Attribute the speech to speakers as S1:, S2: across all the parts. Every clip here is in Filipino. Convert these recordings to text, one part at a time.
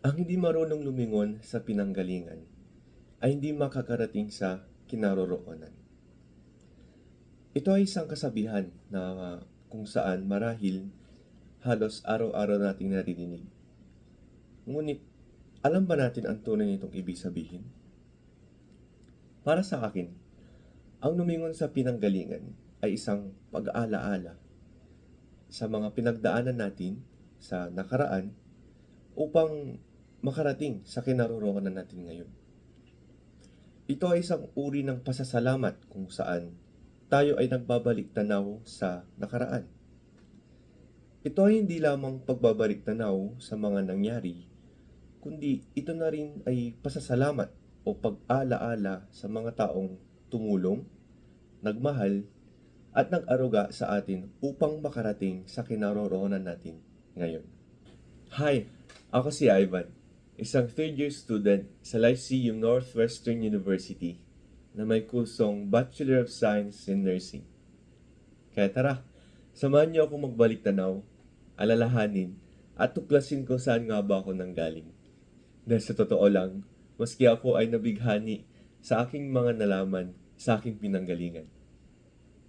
S1: Ang hindi marunong lumingon sa pinanggalingan ay hindi makakarating sa kinaroroonan. Ito ay isang kasabihan na kung saan marahil halos araw-araw nating naririnig. Ngunit, alam ba natin ang tunay nitong ibig sabihin? Para sa akin, ang lumingon sa pinanggalingan ay isang pag-aalaala sa mga pinagdaanan natin sa nakaraan upang makarating sa kinaroroonan natin ngayon. Ito ay isang uri ng pasasalamat kung saan tayo ay nagbabalik tanaw sa nakaraan. Ito ay hindi lamang pagbabalik tanaw sa mga nangyari, kundi ito na rin ay pasasalamat o pag-alaala sa mga taong tumulong, nagmahal, at nag-aruga sa atin upang makarating sa kinaroroonan natin ngayon. Hi! Ako si Ivan, isang third-year student sa Lyceum Northwestern University na may kursong Bachelor of Science in Nursing. Kaya tara, samahan niyo akong magbalik tanaw, alalahanin, at tuklasin kung saan nga ba ako nanggaling. Dahil sa totoo lang, maski ako ay nabighani sa aking mga nalaman sa aking pinanggalingan.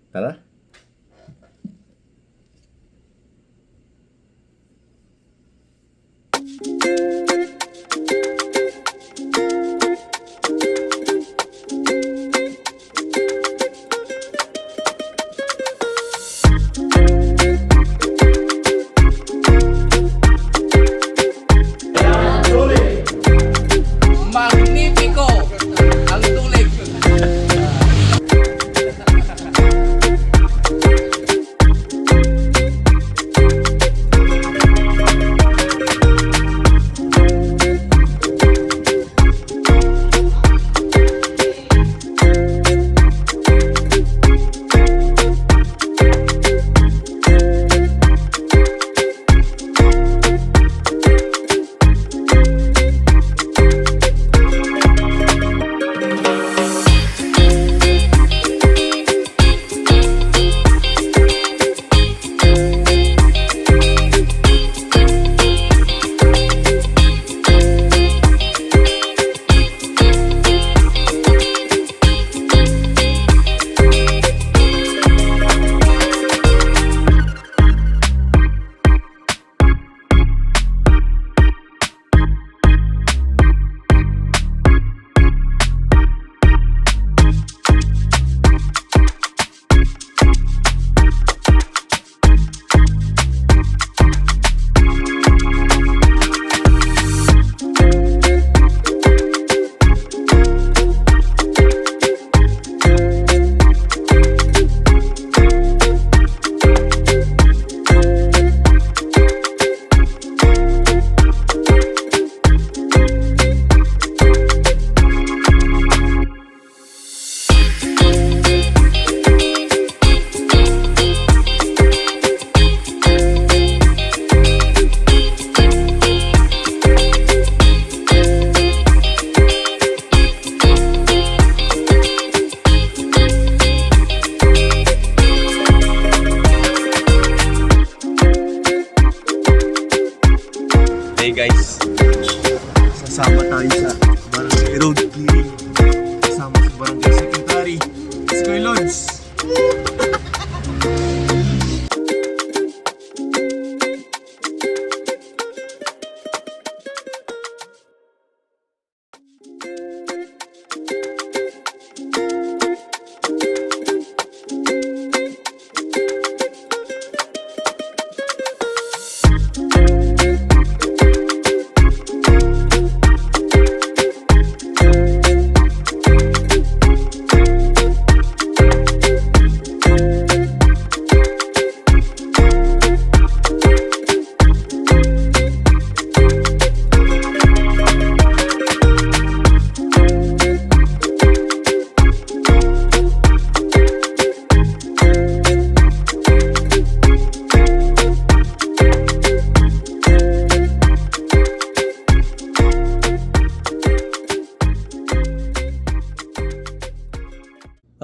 S1: Tara!
S2: Magnifico ang tulig.
S1: Hey guys, sasama tayo sa barangay road clearing. Kasama sa barangay secretary, Square Lodge.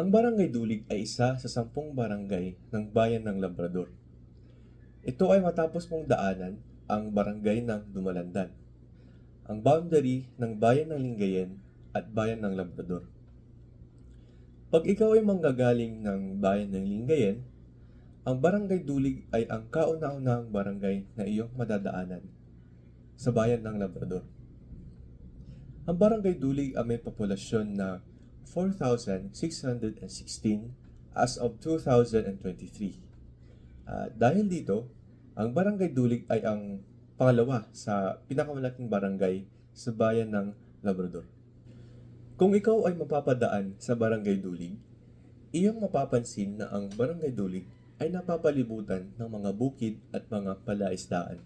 S1: Ang Barangay Dulig ay isa sa 10 barangay ng Bayan ng Labrador. Ito ay matapos mong daanan ang barangay ng Dumalandan. ang boundary ng bayan ng Lingayen at bayan ng Labrador. Pag ikaw ay manggagaling ng bayan ng Lingayen, ang Barangay Dulig ay ang kauna-unahang barangay na iyong madadaanan sa bayan ng Labrador. Ang Barangay Dulig ay may populasyon na 4,616 as of 2023. Dahil dito, ang Barangay Dulig ay ang pangalawa sa pinakamalaking barangay sa bayan ng Labrador. Kung ikaw ay mapapadaan sa Barangay Dulig, iyong mapapansin na ang Barangay Dulig ay napapalibutan ng mga bukid at mga palaisdaan.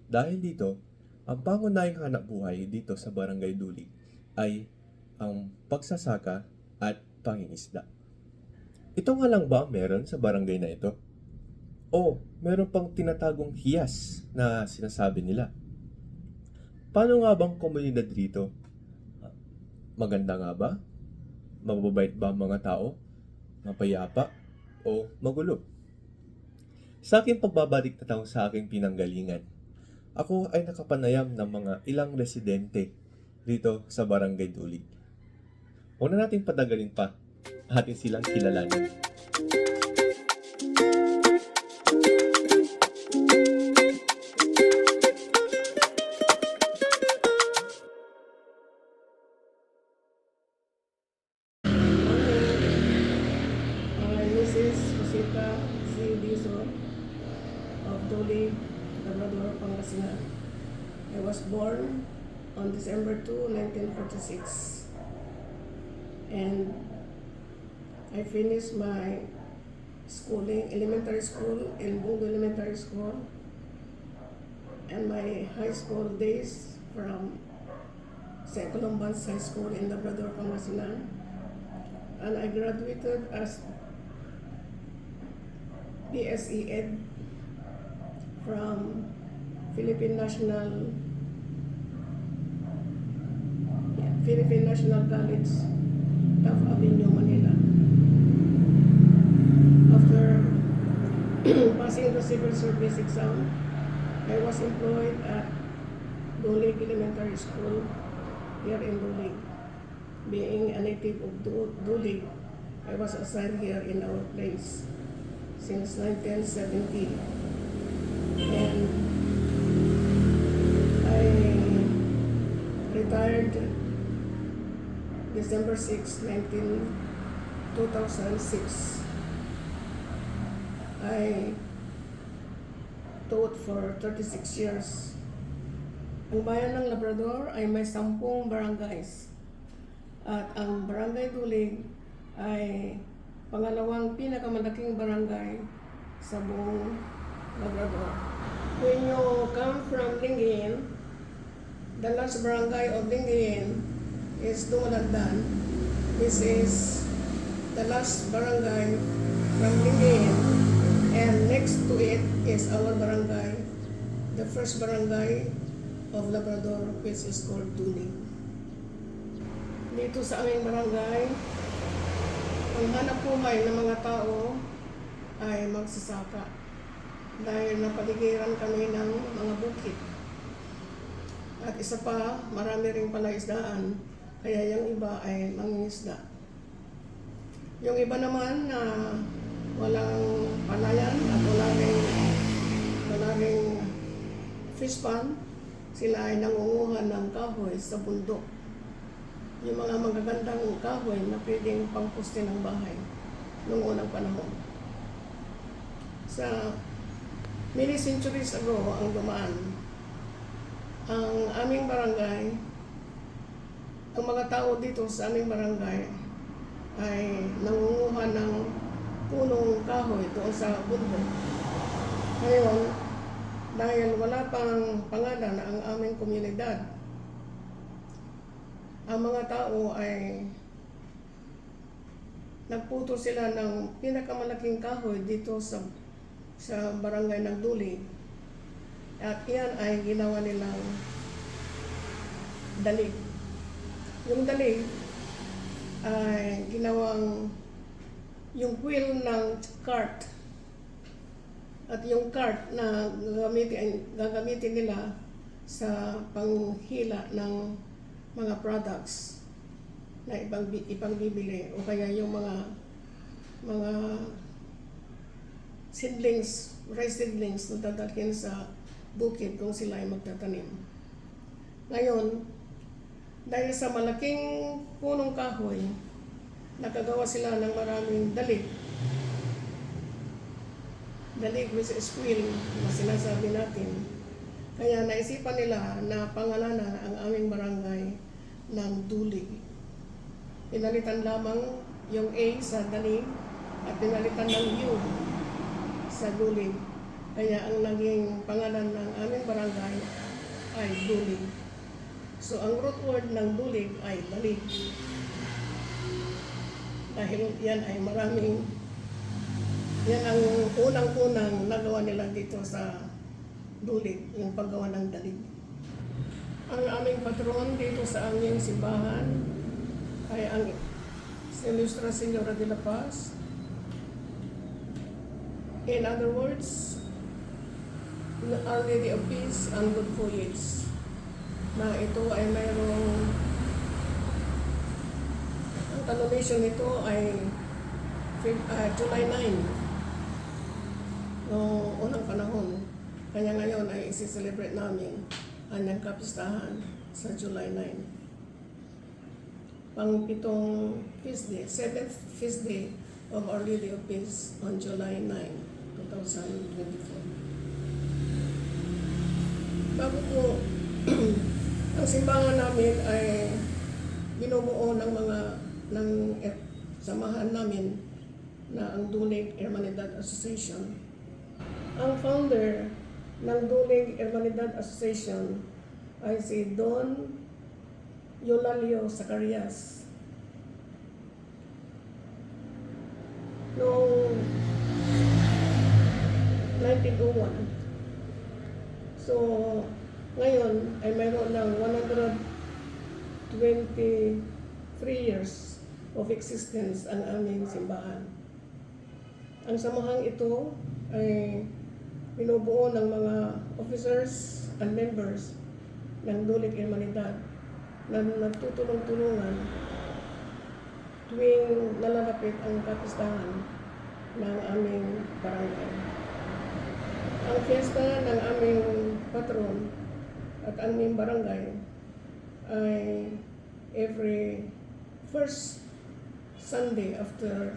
S1: Dahil dito, ang pangunahing hanapbuhay dito sa Barangay Dulig ay ang pagsasaka at pangingisda. Ito nga lang ba ang meron sa barangay na ito? O meron pang tinatagong hiyas na sinasabi nila? Paano nga bang komunidad rito? Maganda nga ba? Mababait ba ang mga tao? Mapayapa? O magulo? Sa aking pagbabalik na taong sa aking pinanggalingan, ako ay nakapanayam ng mga ilang residente dito sa Barangay Dulig. Huwag na natin patagalin pa, atin silang kilalanin.
S3: Mrs. Rosita C. Dizo of Dulig, Labrador, Pangasinan. I was born on December 2, 1946. And I finished my schooling, elementary school in Bungo Elementary School, and my high school days from St. Columban's High School in Labrador, Pangasinan. And I graduated as PSE Ed from Philippine National College, Taft Avenue, Manila. After passing the civil service exam, I was employed at Dulig Elementary School here in Dulig. Being a native of Dulig, I was assigned here in our place since 1970. And I retired December 6, 2006. I taught for 36 years. Ang bayan ng Labrador ay may 10 barangays. At ang Barangay Dulig ay pangalawang pinakamalaking barangay sa buong Labrador. When you come from Lingayen, the last barangay of Lingayen is Dumalagdan. This is the last barangay from Lingayen, and next to it is our barangay, the first barangay of Labrador, which is called Dulig. Dito sa aming barangay, ang hanap buhay ng mga tao ay magsasaka dahil napaligiran kami ng mga bukid. At isa pa, marami ring palaisdaan, kaya yung iba ay mangingisda. Yung iba naman na walang palayan at wala ring fish pond, sila ay nangunguha ng kahoy sa bundok. Yung mga magagandang kahoy na pwedeng pangpuste ng bahay noong unang panahon. Sa many centuries ago ang dumaan. Ang aming barangay, ang mga tao dito sa aming barangay ay nangunguha ng punong kahoy doon sa bundok. Ngayon, dahil wala pang pangalan ang aming komunidad, ang mga tao ay nagputol sila ng pinakamalaking kahoy dito sa barangay ng Dulig. At yan ay ginawa nilang dalig. Yung dalig ay ginawang yung wheel ng cart. At yung cart na gagamitin nila sa panghila ng mga products na ipangbibili o kaya yung mga seedlings, rice seedlings na dadalhin sa bukid kung sila ay magtatanim. Ngayon, dahil sa malaking punong kahoy, nakagawa sila ng maraming dalig. Dalig which is quill na sinasabi natin. Kaya naisipan nila na pangalanan ang aming barangay ng Dulig. Pinalitan lamang yung A sa dalig at pinalitan ng U sa Dulig. Kaya ang naging pangalan ng aming barangay ay Dulig. So ang root word ng Dulig ay dalig. Dahil yan ay yan ang unang-unang nagawa nila dito sa Dulig, yung paggawa ng dalig. Ang aming patron dito sa aming simbahan ay ang Nuestra Señora de la Paz. In other words, Our Lady of Peace and Good Voyage, na ito ay mayroong, ang canonization nito ay July 9, noong unang panahon. Kaya ngayon ay isi-celebrate namin ang kapistahan sa July 9. Pang-pitong feast day, 7th feast day of Our Lady of Peace on July 9, 2024. Bago po, ang simbahan namin ay binubuo ng samahan namin na ang Dulig Hermanidad Association. Ang founder ng Dulig Hermanidad Association ay si Don Eulalio Zacarias. Noong 1901. So, ngayon ay mayroon ng 123 years of existence ang aming simbahan. Ang samahang ito ay binubuo ng mga officers and members ng Dulig Hermanidad na nagtutulong-tulungan tuwing nalalapit ang kapistahan ng aming barangay. Ang fiesta ng aming patron at aming barangay ay every first Sunday after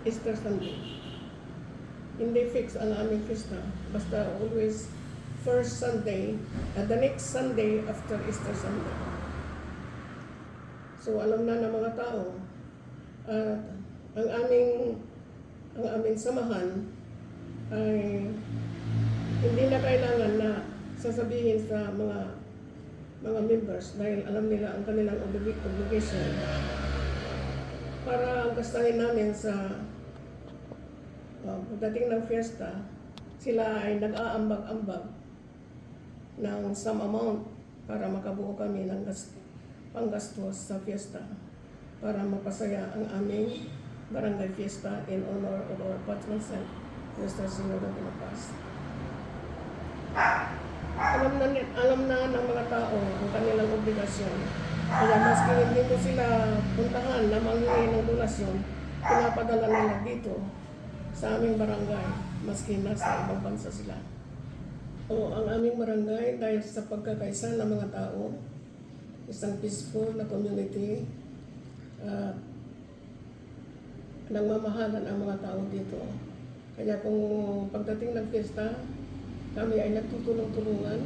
S3: Easter Sunday. Hindi fix ang aming fiesta, basta always first Sunday at the next Sunday after Easter Sunday. So alam na ng mga tao at ang aming samahan ay hindi na kailangan na sasabihin sa mga members dahil alam nila ang kanilang obligation para ang kastahin namin sa pagdating ng fiesta, sila ay nag-aambag-ambag ng some amount para makabuo kami ng panggastos sa fiesta para mapasaya ang aming barangay fiesta in honor of our patron saint, Nuestra Señora de la Paz. Alam na ng mga tao ang kanilang obligasyon. Kaya maski hindi mo sila puntahan na manghingi ng donasyon, pinapadala nila dito sa aming barangay, maski nasa ibang bansa sila. Ang aming barangay, dahil sa pagkakaisa ng mga tao, isang peaceful na community, nagmamahalan ang mga tao dito. Kaya kung pagdating ng fiesta, kami ay nagtutulong-tulungan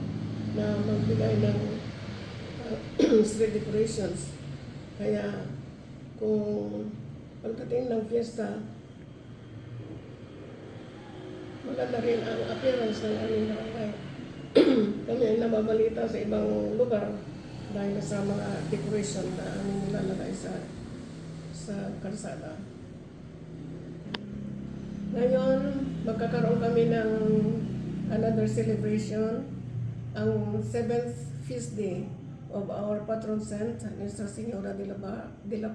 S3: na magbigay ng street decorations. Kaya kung pagdating ng fiesta, maganda rin ang appearance ng aming barangay. Kami ay nababalita sa ibang lugar dahil sa mga decoration na aming nilalagay sa kalsada. Ngayon, magkakaroon kami ng another celebration, ang 7th feast day of our patron saint, Nuestra Señora de la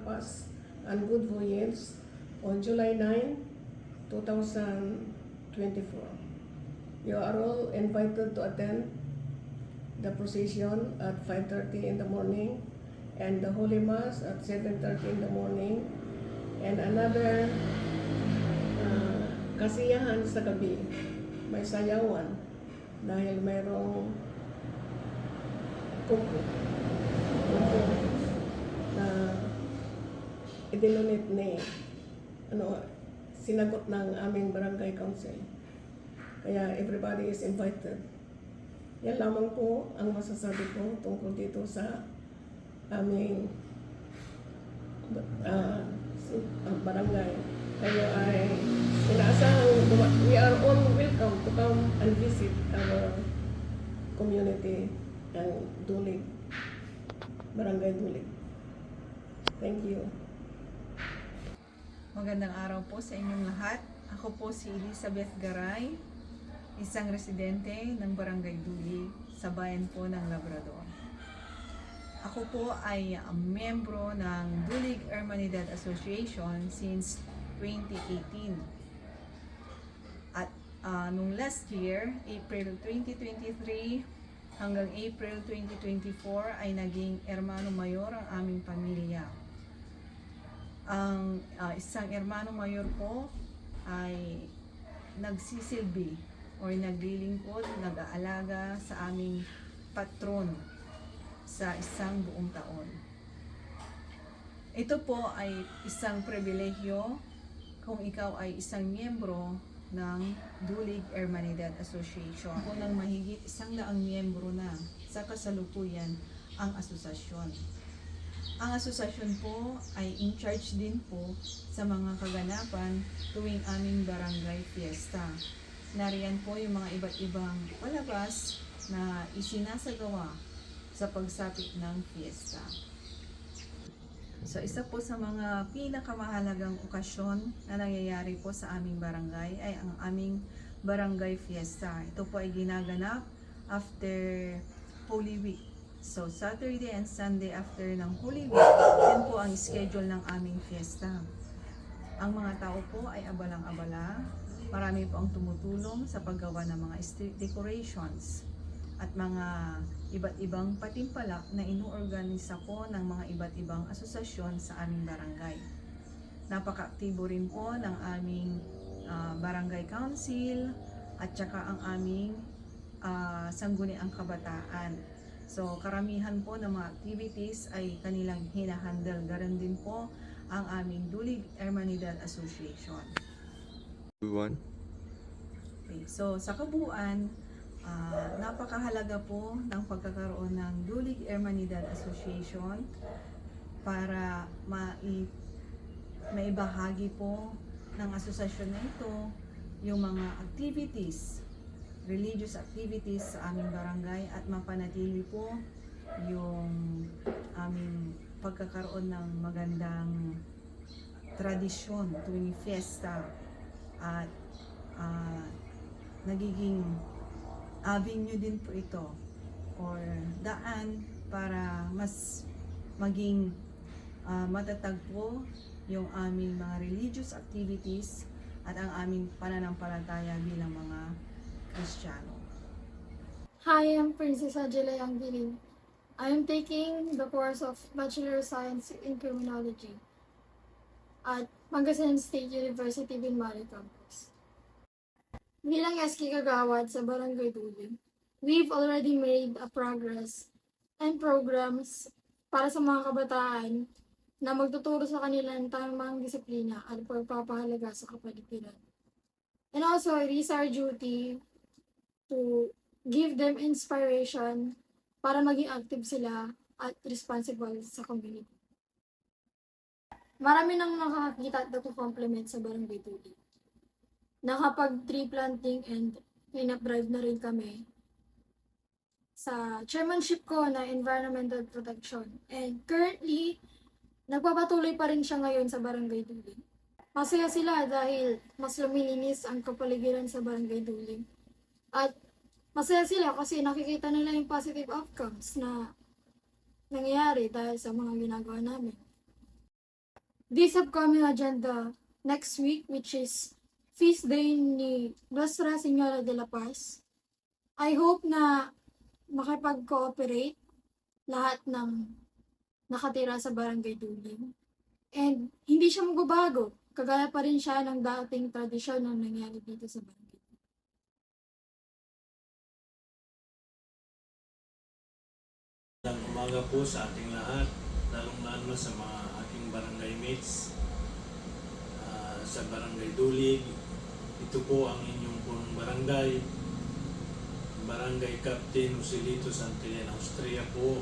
S3: Paz and Good Voyage on July 9, 2024. You are all invited to attend the procession at 5:30 in the morning and the Holy Mass at 7:30 in the morning and another kasiyahan sa gabi. May sayawan dahil mayroong kuko na idinonate ni sinagot ng aming barangay council. Kaya everybody is invited. Yan lamang po ang masasabi ko tungkol dito sa aming barangay. Kayo ay inaasahan, we are all welcome to come and visit our community and Dulig, Barangay Dulig. Thank you.
S4: Magandang araw po sa inyong lahat. Ako po si Elizabeth Garay, isang residente ng Barangay Dulig sa bayan po ng Labrador. Ako po ay miyembro ng Dulig Hermanidad Association since 2018. At nung last year, April 2023 hanggang April 2024 ay naging Hermano Mayor ang aming pamilya. Ang isang Hermano Mayor po ay nagsisilbi o naglilingkod, nag-aalaga sa aming patron sa isang buong taon. Ito po ay isang pribilehyo kung ikaw ay isang miyembro ng Dulig Hermanidad Association. Po ng mahigit 100 miyembro na sa kasalukuyan ang asosasyon. Ang asosasyon po ay in charge din po sa mga kaganapan tuwing aming barangay fiesta. Nariyan po yung mga iba't ibang palabas na isinasagawa sa pagsapit ng fiesta. So isa po sa mga pinakamahalagang okasyon na nangyayari po sa aming barangay ay ang aming barangay fiesta. Ito po ay ginaganap after Holy Week. So Saturday and Sunday after ng Holy Week, yan po ang schedule ng aming fiesta. Ang mga tao po ay abalang-abala. Marami po ang tumutulong sa paggawa ng mga street decorations at mga iba't ibang patimpalak na inuorganisa po ng mga iba't ibang asosasyon sa aming barangay. Napaka-aktibo rin po ng aming barangay council at saka ang aming sangguniang kabataan. So karamihan po ng mga activities ay kanilang hinahandle. Ganon din po ang aming Dulig Hermanidad Association.
S1: Everyone.
S4: Okay, so sa kabuuan, napakahalaga po ng pagkakaroon ng Dulig Hermanidad Association para maibahagi po ng asosasyon na ito yung mga activities, religious activities sa aming barangay at mapanatili po yung aming pagkakaroon ng magandang tradisyon tuwing fiesta at nagiging avenue din po ito or daan para mas maging matatag po yung aming mga religious activities at ang aming pananampalataya bilang mga Kristiyano.
S5: Hi, I'm Princess Angela Yangbilin. I am taking the course of Bachelor of Science in Criminology at Pangasinan State University Binmari Campus. Bilang SK Kagawad sa Barangay Dulig, we've already made a progress and programs para sa mga kabataan na magtuturo sa kanila ng tamang disiplina at pagpapahalaga sa kapaligiran. And also, it is our duty to give them inspiration para maging active sila at responsible sa community. Marami nang nakakakita at nagko-compliment sa Barangay Dulig. Nakapag-tree planting and cleanup drive na rin kami sa chairmanship ko na environmental protection. And currently, nagpapatuloy pa rin siya ngayon sa Barangay Dulig. Masaya sila dahil mas lumilinis ang kapaligiran sa Barangay Dulig. At masaya sila kasi nakikita nila yung positive outcomes na nangyayari dahil sa mga ginagawa namin. This upcoming agenda next week, which is feast day ni Nuestra Señora de la Paz. I hope na makipag-cooperate lahat ng nakatira sa Barangay Duling. And hindi siya magbabago. Kagaya pa rin siya ng dating tradisyon na nangyari dito sa barangay.
S6: Magandang umaga po sa ating lahat, lalong-lalo na sa mga aking barangay mates sa Barangay Dulig. Ito po ang inyong punong barangay, Barangay Captain Joselito Santillan, Austria po.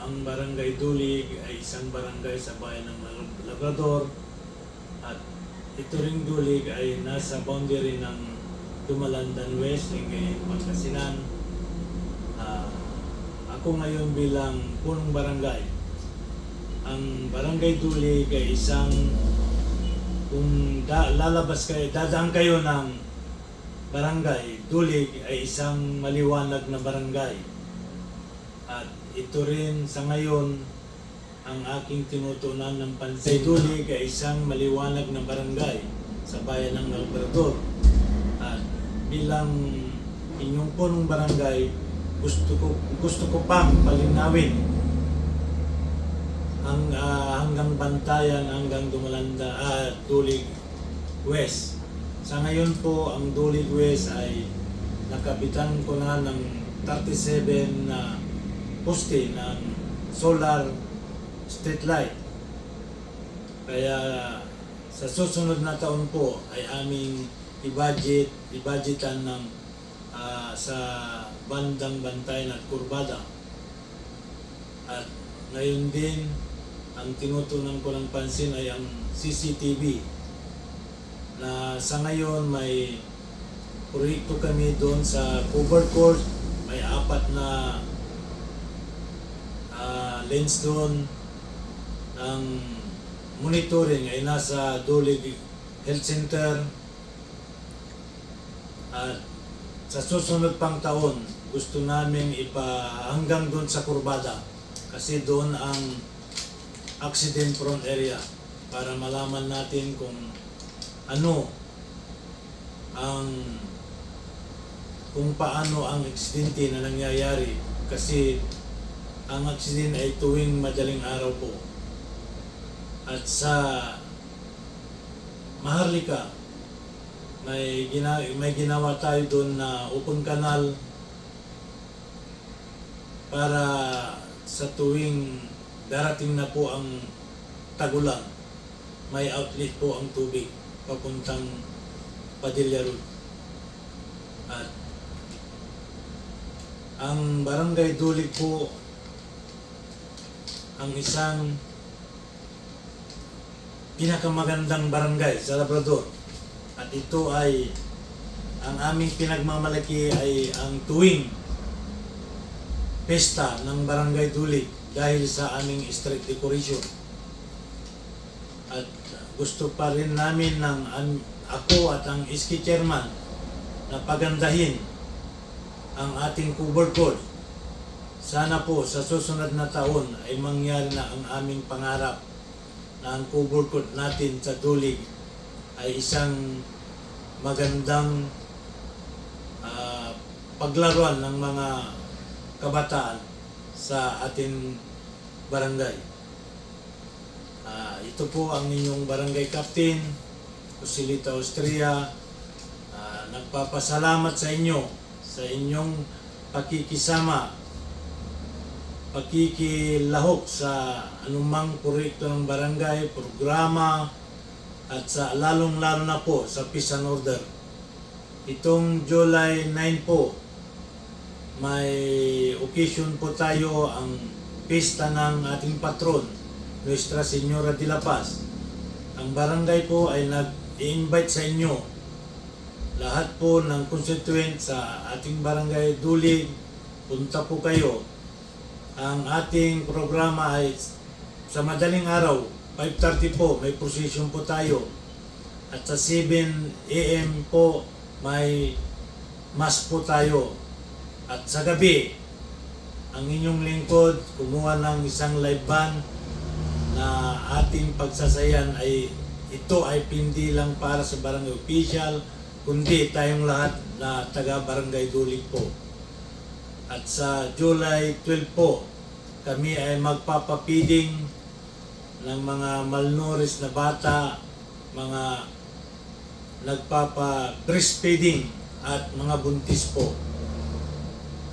S6: Ang Barangay Dulig ay isang barangay sa bayan ng Labrador at ito ring Dulig ay nasa boundary ng Dumalandan West, Lingay, Pangasinan. Ako ngayon bilang punong barangay. Ang Barangay Dulig ay isang, kung lalabas kayo, dadaan kayo ng Barangay Dulig ay isang maliwanag na barangay. At ito rin sa ngayon ang aking tinutunan ng pansin. Dulig ay isang maliwanag na barangay sa bayan ng Labrador. At bilang inyong punong barangay, gusto ko pang palinawin hanggang Bantayan, hanggang Dulig West. Sa ngayon po, ang Dulig West ay nakabitan ko na ng 37 na poste ng solar street light. Kaya sa susunod na taon po ay aming i-budgetan ng sa bandang Bantayan at Kurbada. At ngayon din, ang tinutunan ko ng pansin ay ang CCTV na sa ngayon may proyekto kami doon sa covered court. May 4 na lens doon. Ang monitoring ay nasa Dulig Health Center. At sa susunod pang taon, gusto namin hanggang doon sa Kurbada kasi doon ang accident prone area para malaman natin kung paano ang aksidente na nangyayari kasi ang aksidente ay tuwing madaling araw po. At sa Maharlika, may ginawa tayo doon na open canal para sa tuwing darating na po ang tagulan, may outlet po ang tubig papuntang Padilla Road. At ang Barangay Dulig po ang isang pinakamagandang barangay sa Labrador. At ito ay, ang aming pinagmamalaki ay ang tuwing pesta ng Barangay Dulig dahil sa aming street decoration. At gusto pa rin namin ako at ang SK Chairman na pagandahin ang ating covered court. Sana po sa susunod na taon ay mangyari na ang aming pangarap na ang covered court natin sa Dulig ay isang magandang paglaruan ng mga kabataan sa ating barangay. Ito po ang inyong barangay captain, Joselito, Austria. Nagpapasalamat sa inyo sa inyong pakikisama, pakikilahok sa anumang proyekto ng barangay, programa, at sa lalong-lalo na po sa peace and order. Itong July 9 po, may occasion po tayo, ang pista ng ating patron, Nuestra Señora de la Paz. Ang barangay po ay nag-i-invite sa inyo, lahat po ng constituent sa ating barangay Dulig, punta po kayo. Ang ating programa ay sa madaling araw, 5:30 po, may procession po tayo. At sa 7 AM po, may mass po tayo. At sa gabi, ang inyong lingkod, kumuha ng isang live band na ating pagsasayan ay ito ay hindi lang para sa barangay official, kundi tayong lahat na taga-barangay Dulig po. At sa July 12 po, kami ay magpapapiding ng mga malnourished na bata, mga nagpapa-breastfeeding at mga buntis po.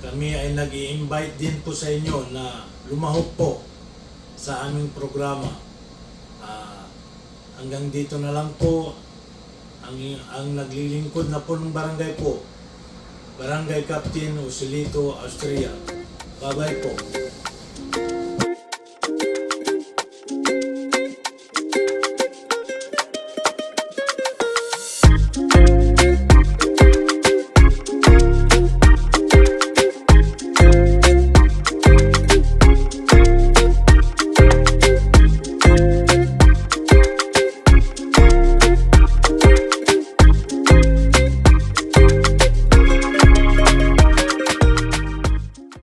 S6: Kami ay nag-i-invite din po sa inyo na lumahok po sa aming programa. Hanggang dito na lang po ang naglilingkod na po ng barangay po. Barangay Captain Usilito, Austria. Bye-bye po.